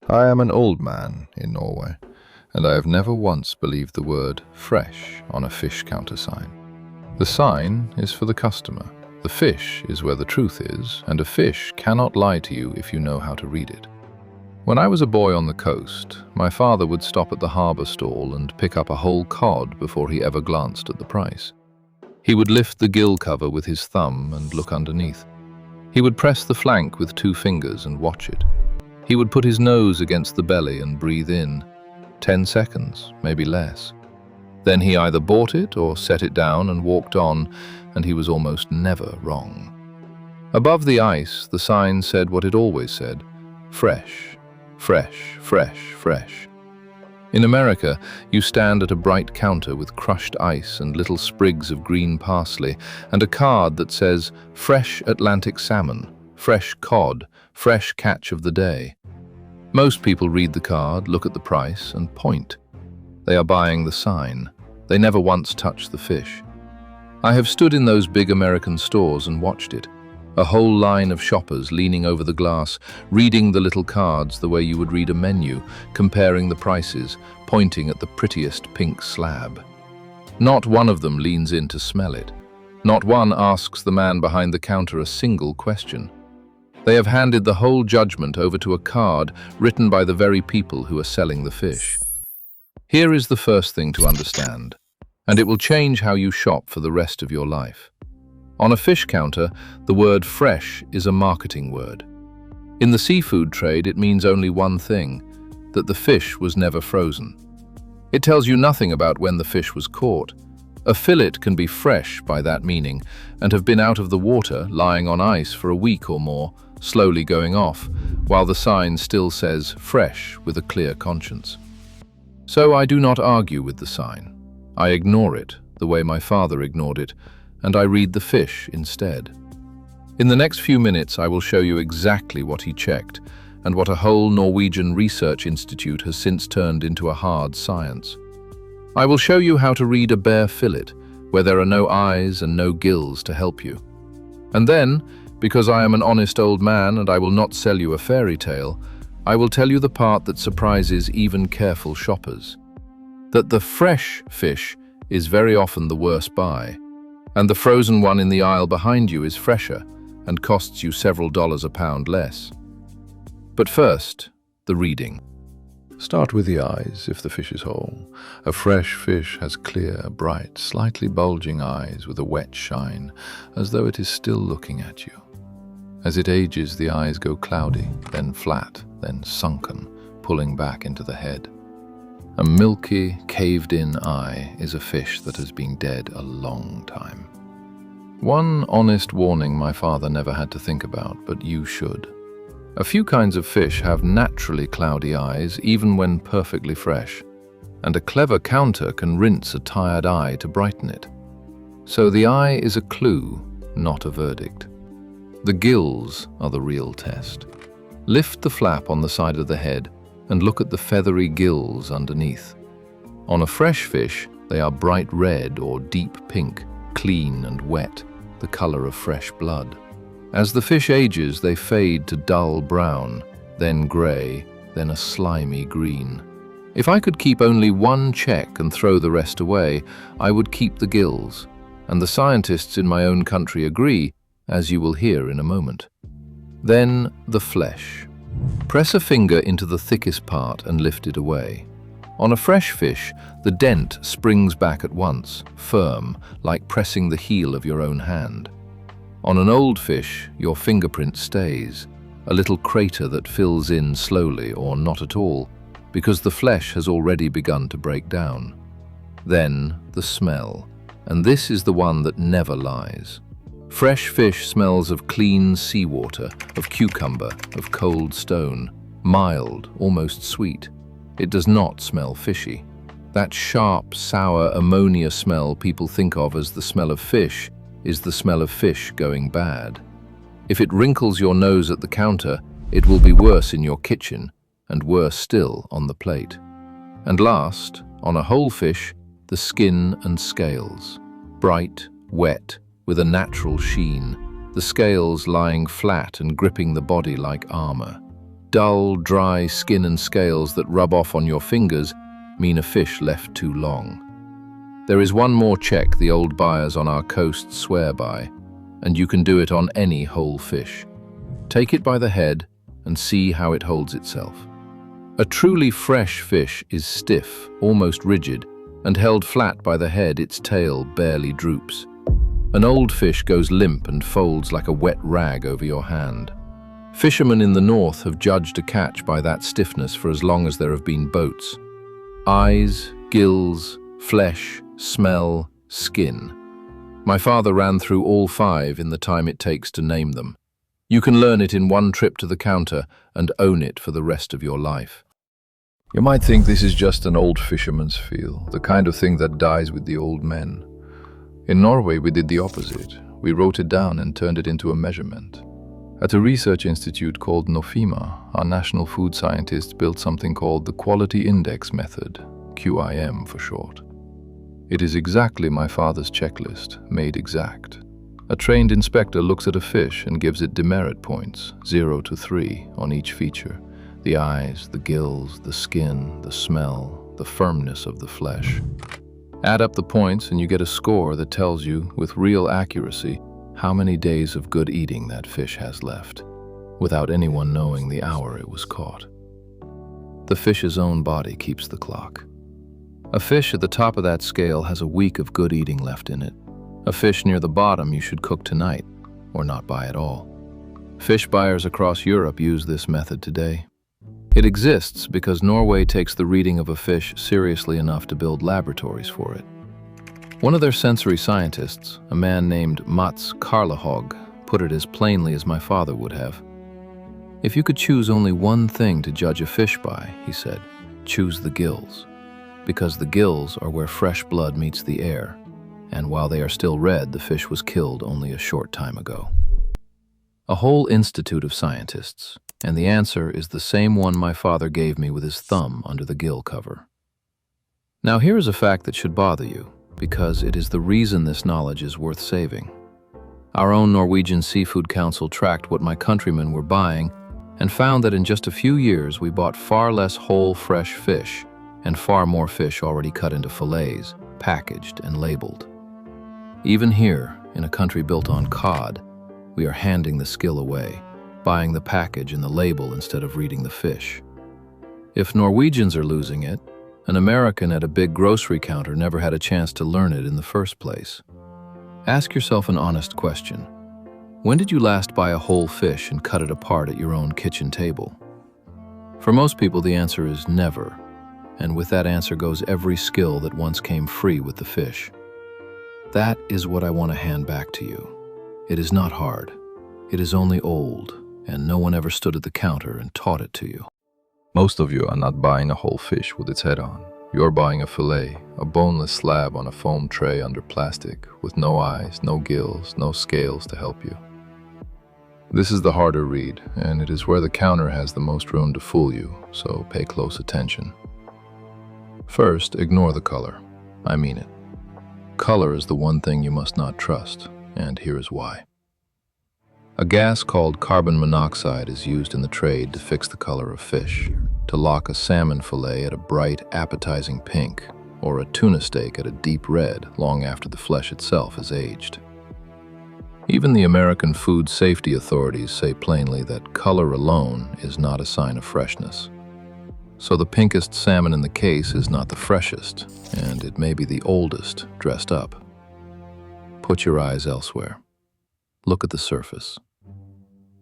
I am an old man in Norway, and I have never once believed the word fresh on a fish counter sign. The sign is for the customer. The fish is where the truth is, and a fish cannot lie to you if you know how to read it. When I was a boy on the coast, my father would stop at the harbour stall and pick up a whole cod before he ever glanced at the price. He would lift the gill cover with his thumb and look underneath. He would press the flank with 2 fingers and watch it. He would put his nose against the belly and breathe in. 10 seconds, maybe less. Then he either bought it or set it down and walked on, and he was almost never wrong. Above the ice, the sign said what it always said: fresh, fresh, fresh, fresh. In America, you stand at a bright counter with crushed ice and little sprigs of green parsley and a card that says fresh Atlantic salmon, fresh cod, fresh catch of the day. Most people read the card, look at the price, and point. They are buying the sign. They never once touch the fish. I have stood in those big American stores and watched it. A whole line of shoppers leaning over the glass, reading the little cards the way you would read a menu, comparing the prices, pointing at the prettiest pink slab. Not one of them leans in to smell it. Not one asks the man behind the counter a single question. They have handed the whole judgment over to a card written by the very people who are selling the fish. Here is the first thing to understand, and it will change how you shop for the rest of your life. On a fish counter, the word fresh is a marketing word. In the seafood trade, it means only one thing: that the fish was never frozen. It tells you nothing about when the fish was caught. A fillet can be fresh by that meaning and have been out of the water, lying on ice for a week or more, slowly going off, while the sign still says fresh with a clear conscience. So I do not argue with the sign. I ignore it the way my father ignored it, and I read the fish instead. In the next few minutes, I will show you exactly what he checked and what a whole Norwegian research institute has since turned into a hard science. I will show you how to read a bare fillet, where there are no eyes and no gills to help you. And then, because I am an honest old man and I will not sell you a fairy tale, I will tell you the part that surprises even careful shoppers. That the fresh fish is very often the worst buy, and the frozen one in the aisle behind you is fresher and costs you several dollars a pound less. But first, the reading. Start with the eyes, if the fish is whole. A fresh fish has clear, bright, slightly bulging eyes with a wet shine, as though it is still looking at you. As it ages, the eyes go cloudy, then flat, then sunken, pulling back into the head. A milky, caved-in eye is a fish that has been dead a long time. One honest warning my father never had to think about, but you should. A few kinds of fish have naturally cloudy eyes, even when perfectly fresh, and a clever counter can rinse a tired eye to brighten it. So the eye is a clue, not a verdict. The gills are the real test. Lift the flap on the side of the head and look at the feathery gills underneath. On a fresh fish, they are bright red or deep pink, clean and wet, the color of fresh blood. As the fish ages, they fade to dull brown, then gray, then a slimy green. If I could keep only one check and throw the rest away, I would keep the gills, and the scientists in my own country agree, as you will hear in a moment. Then the flesh. Press a finger into the thickest part and lift it away. On a fresh fish, the dent springs back at once, firm, like pressing the heel of your own hand. On an old fish, your fingerprint stays, a little crater that fills in slowly or not at all, because the flesh has already begun to break down. Then the smell, and this is the one that never lies. Fresh fish smells of clean seawater, of cucumber, of cold stone, mild, almost sweet. It does not smell fishy. That sharp, sour ammonia smell people think of as the smell of fish is the smell of fish going bad. If it wrinkles your nose at the counter, it will be worse in your kitchen, and worse still on the plate. And last, on a whole fish, the skin and scales. Bright, wet, with a natural sheen, the scales lying flat and gripping the body like armor. dull, dry skin and scales that rub off on your fingers mean a fish left too long. There is one more check the old buyers on our coast swear by, and you can do it on any whole fish. Take it by the head and see how it holds itself. A truly fresh fish is stiff, almost rigid, and held flat by the head, its tail barely droops. An old fish goes limp and folds like a wet rag over your hand. Fishermen in the north have judged a catch by that stiffness for as long as there have been boats. Eyes, gills, flesh, smell, skin. My father ran through all 5 in the time it takes to name them. You can learn it in one trip to the counter and own it for the rest of your life. You might think this is just an old fisherman's feel, the kind of thing that dies with the old men. In Norway, we did the opposite. We wrote it down and turned it into a measurement. At a research institute called Nofima, our national food scientists built something called the Quality Index Method, QIM for short. It is exactly my father's checklist, made exact. A trained inspector looks at a fish and gives it demerit points, 0 to 3, on each feature. The eyes, the gills, the skin, the smell, the firmness of the flesh. Add up the points and you get a score that tells you, with real accuracy, how many days of good eating that fish has left, without anyone knowing the hour it was caught. The fish's own body keeps the clock. A fish at the top of that scale has a week of good eating left in it. A fish near the bottom you should cook tonight, or not buy at all. Fish buyers across Europe use this method today. It exists because Norway takes the reading of a fish seriously enough to build laboratories for it. One of their sensory scientists, a man named Mats Karlahog, put it as plainly as my father would have. If you could choose only one thing to judge a fish by, he said, choose the gills. Because the gills are where fresh blood meets the air, and while they are still red, the fish was killed only a short time ago. A whole institute of scientists, and the answer is the same one my father gave me with his thumb under the gill cover. Now here is a fact that should bother you, because it is the reason this knowledge is worth saving. Our own Norwegian Seafood Council tracked what my countrymen were buying and found that in just a few years we bought far less whole, fresh fish and far more fish already cut into fillets, packaged and labeled. Even here, in a country built on cod, we are handing the skill away, buying the package and the label instead of reading the fish. If Norwegians are losing it, an American at a big grocery counter never had a chance to learn it in the first place. Ask yourself an honest question. When did you last buy a whole fish and cut it apart at your own kitchen table? For most people, the answer is never. And with that answer goes every skill that once came free with the fish. That is what I want to hand back to you. It is not hard. It is only old, and no one ever stood at the counter and taught it to you. Most of you are not buying a whole fish with its head on. You're buying a fillet, a boneless slab on a foam tray under plastic, with no eyes, no gills, no scales to help you. This is the harder read, and it is where the counter has the most room to fool you, so pay close attention. First, ignore the color. I mean it. Color is the one thing you must not trust, and here is why. A gas called carbon monoxide is used in the trade to fix the color of fish, to lock a salmon fillet at a bright, appetizing pink, or a tuna steak at a deep red long after the flesh itself has aged. Even the American food safety authorities say plainly that color alone is not a sign of freshness. So the pinkest salmon in the case is not the freshest, and it may be the oldest dressed up. Put your eyes elsewhere. Look at the surface.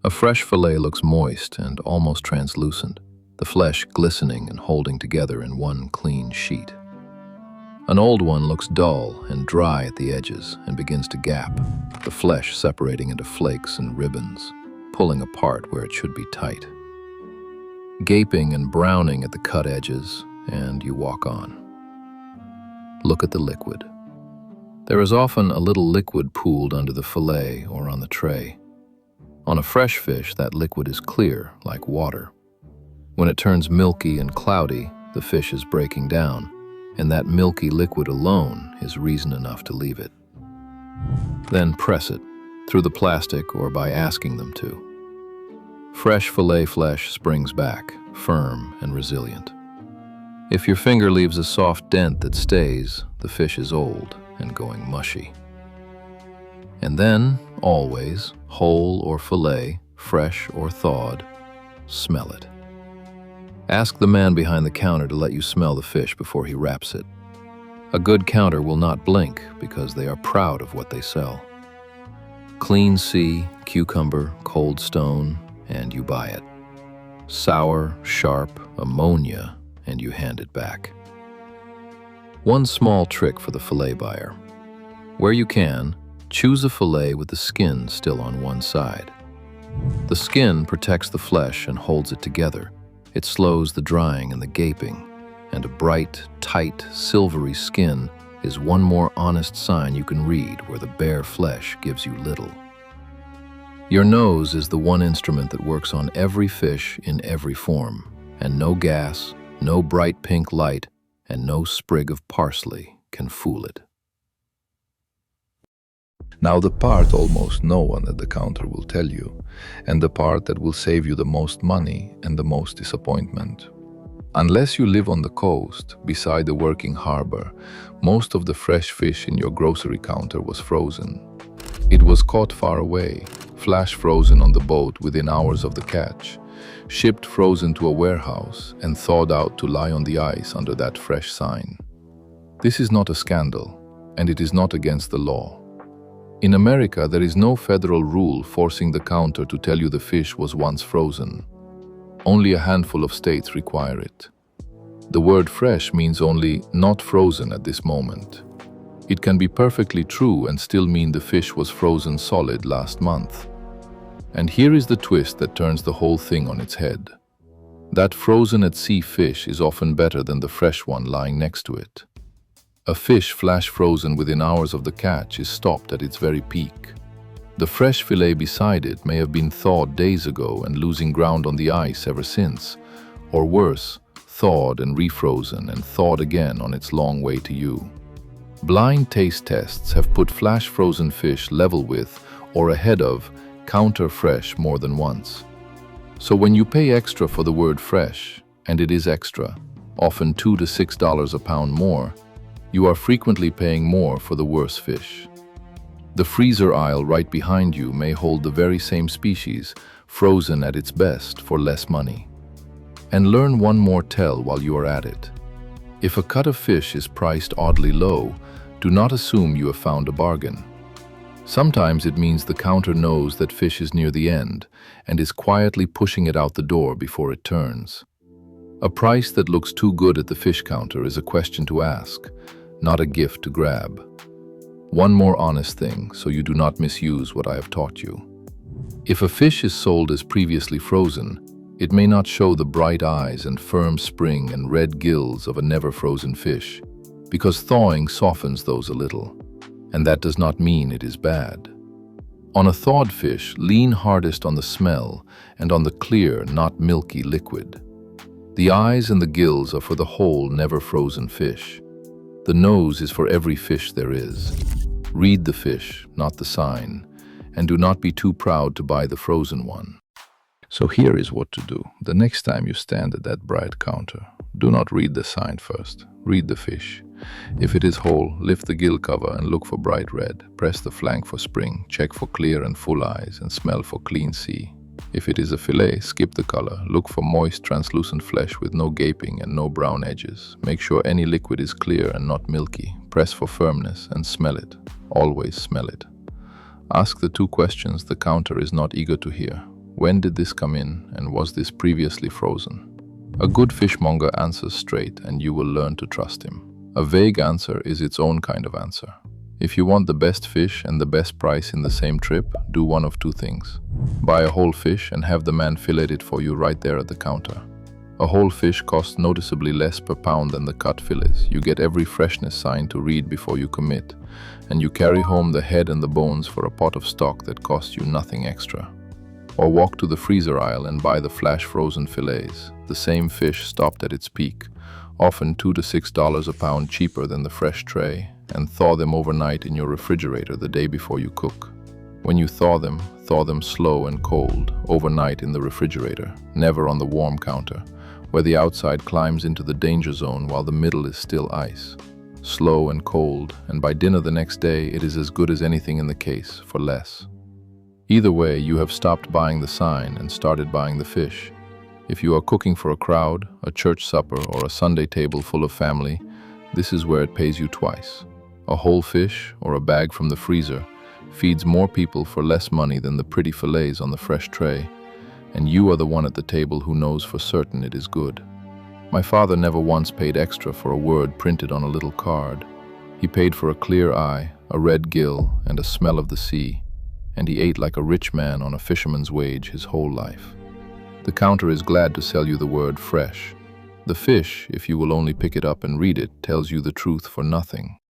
A fresh fillet looks moist and almost translucent, the flesh glistening and holding together in one clean sheet. An old one looks dull and dry at the edges and begins to gap, the flesh separating into flakes and ribbons, pulling apart where it should be tight. Gaping and browning at the cut edges, and you walk on. Look at the liquid. There is often a little liquid pooled under the fillet or on the tray. On a fresh fish, that liquid is clear, like water. When it turns milky and cloudy, the fish is breaking down, and that milky liquid alone is reason enough to leave it. Then press it, through the plastic or by asking them to. Fresh fillet flesh springs back, firm and resilient. If your finger leaves a soft dent that stays, the fish is old and going mushy. And then, always, whole or fillet, fresh or thawed, smell it. Ask the man behind the counter to let you smell the fish before he wraps it. A good counter will not blink because they are proud of what they sell. Clean sea, cucumber, cold stone, and you buy it. Sour, sharp, ammonia, and you hand it back. One small trick for the fillet buyer. Where you can, choose a fillet with the skin still on one side. The skin protects the flesh and holds it together. It slows the drying and the gaping, and a bright, tight, silvery skin is one more honest sign you can read where the bare flesh gives you little. Your nose is the one instrument that works on every fish in every form, and no gas, no bright pink light, and no sprig of parsley can fool it. Now the part almost no one at the counter will tell you, and the part that will save you the most money and the most disappointment. Unless you live on the coast, beside the working harbor, most of the fresh fish in your grocery counter was frozen. It was caught far away, flash frozen on the boat within hours of the catch, shipped frozen to a warehouse and thawed out to lie on the ice under that fresh sign. This is not a scandal, and it is not against the law. In America, there is no federal rule forcing the counter to tell you the fish was once frozen. Only a handful of states require it. The word fresh means only not frozen at this moment. It can be perfectly true and still mean the fish was frozen solid last month. And here is the twist that turns the whole thing on its head. That frozen at sea fish is often better than the fresh one lying next to it. A fish flash frozen within hours of the catch is stopped at its very peak. The fresh fillet beside it may have been thawed days ago and losing ground on the ice ever since, or worse, thawed and refrozen and thawed again on its long way to you. Blind taste tests have put flash frozen fish level with or ahead of counter fresh more than once. So when you pay extra for the word fresh, and it is extra, often $2 to $6 a pound more, you are frequently paying more for the worse fish. The freezer aisle right behind you may hold the very same species, frozen at its best for less money. And learn one more tell while you are at it. If a cut of fish is priced oddly low, do not assume you have found a bargain. Sometimes it means the counter knows that fish is near the end and is quietly pushing it out the door before it turns. A price that looks too good at the fish counter is a question to ask, not a gift to grab. One more honest thing, so you do not misuse what I have taught you. If a fish is sold as previously frozen, it may not show the bright eyes and firm spring and red gills of a never-frozen fish, because thawing softens those a little, and that does not mean it is bad. On a thawed fish, lean hardest on the smell and on the clear, not milky liquid. The eyes and the gills are for the whole never-frozen fish. The nose is for every fish there is. Read the fish, not the sign, and do not be too proud to buy the frozen one. So here is what to do. The next time you stand at that bright counter, do not read the sign first. Read the fish. If it is whole, lift the gill cover and look for bright red. Press the flank for spring, check for clear and full eyes, and smell for clean sea. If it is a fillet, skip the color. Look for moist, translucent flesh with no gaping and no brown edges. Make sure any liquid is clear and not milky. Press for firmness and smell it. Always smell it. Ask the two questions the counter is not eager to hear. When did this come in, and was this previously frozen? A good fishmonger answers straight, and you will learn to trust him. A vague answer is its own kind of answer. If you want the best fish and the best price in the same trip, do one of two things. Buy a whole fish and have the man fillet it for you right there at the counter. A whole fish costs noticeably less per pound than the cut fillets. You get every freshness sign to read before you commit, and you carry home the head and the bones for a pot of stock that costs you nothing extra. Or walk to the freezer aisle and buy the flash frozen fillets, the same fish stopped at its peak, often $2 to $6 a pound cheaper than the fresh tray, and thaw them overnight in your refrigerator the day before you cook. When you thaw them slow and cold, overnight in the refrigerator, never on the warm counter, where the outside climbs into the danger zone while the middle is still ice. Slow and cold, and by dinner the next day it is as good as anything in the case, for less. Either way, you have stopped buying the sign and started buying the fish. If you are cooking for a crowd, a church supper, or a Sunday table full of family, this is where it pays you twice. A whole fish, or a bag from the freezer, feeds more people for less money than the pretty fillets on the fresh tray, and you are the one at the table who knows for certain it is good. My father never once paid extra for a word printed on a little card. He paid for a clear eye, a red gill, and a smell of the sea, and he ate like a rich man on a fisherman's wage his whole life. The counter is glad to sell you the word fresh. The fish, if you will only pick it up and read it, tells you the truth for nothing.